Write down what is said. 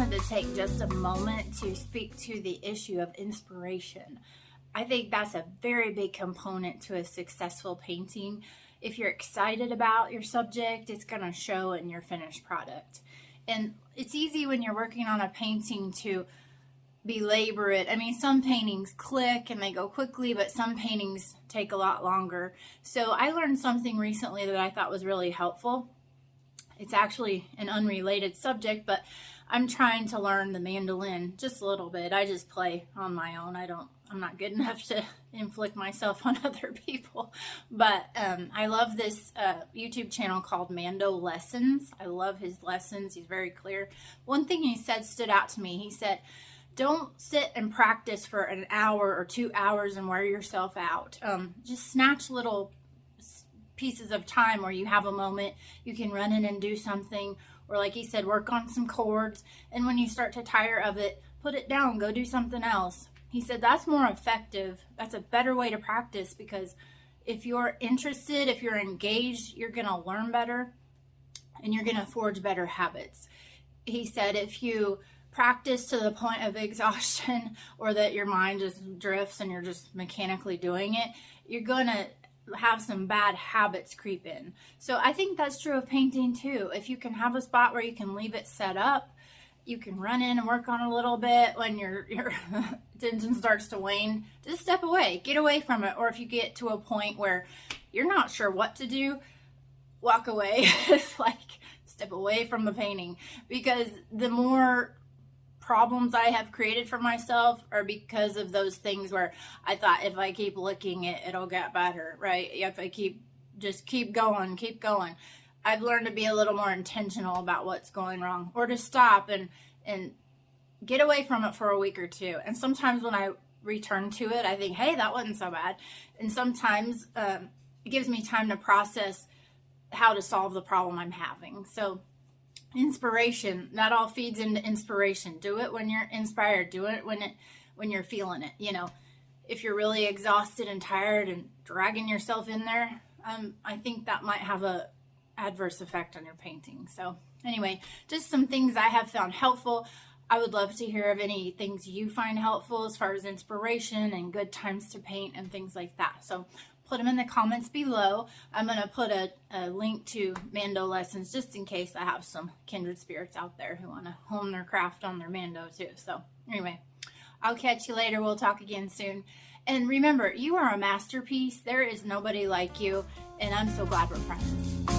wanted to take just a moment to speak to the issue of inspiration. I think that's a very big component to a successful painting. If you're excited about your subject, it's going to show in your finished product. And it's easy when you're working on a painting to belabor it. I mean, some paintings click and they go quickly, but some paintings take a lot longer. So I learned something recently that I thought was really helpful. It's actually an unrelated subject, but I'm trying to learn the mandolin just a little bit. I just play on my own. I'm not good enough to inflict myself on other people. But I love this YouTube channel called Mando Lessons. I love his lessons. He's very clear. One thing he said stood out to me. He said, don't sit and practice for an hour or 2 hours and wear yourself out. Just snatch little pieces of time where you have a moment, you can run in and do something, or like he said, work on some chords, and when you start to tire of it, put it down, go do something else. He said that's more effective. That's a better way to practice, because if you're interested, if you're engaged, you're going to learn better and you're going to forge better habits. He said if you practice to the point of exhaustion, or that your mind just drifts and you're just mechanically doing it, you're going to have some bad habits creep in. So I think that's true of painting too. If you can have a spot where you can leave it set up, you can run in and work on a little bit. When your attention starts to wane, just step away, get away from it. Or if you get to a point where you're not sure what to do, walk away. It's like step away from the painting, because the more problems I have created for myself are because of those things where I thought if I keep looking it'll get better, right? If I keep going, I've learned to be a little more intentional about what's going wrong, or to stop and get away from it for a week or two. And sometimes when I return to it, I think, hey, that wasn't so bad. And sometimes it gives me time to process how to solve the problem I'm having. So inspiration, that all feeds into inspiration. Do it when you're inspired. Do it when you're feeling it. You know, if you're really exhausted and tired and dragging yourself in there, I think that might have a adverse effect on your painting. So anyway, just some things I have found helpful. I would love to hear of any things you find helpful as far as inspiration and good times to paint and things like that. So put them in the comments below. I'm going to put a link to Mando Lessons just in case I have some kindred spirits out there who want to hone their craft on their Mando too. So anyway, I'll catch you later. We'll talk again soon. And remember, you are a masterpiece. There is nobody like you, and I'm so glad we're friends.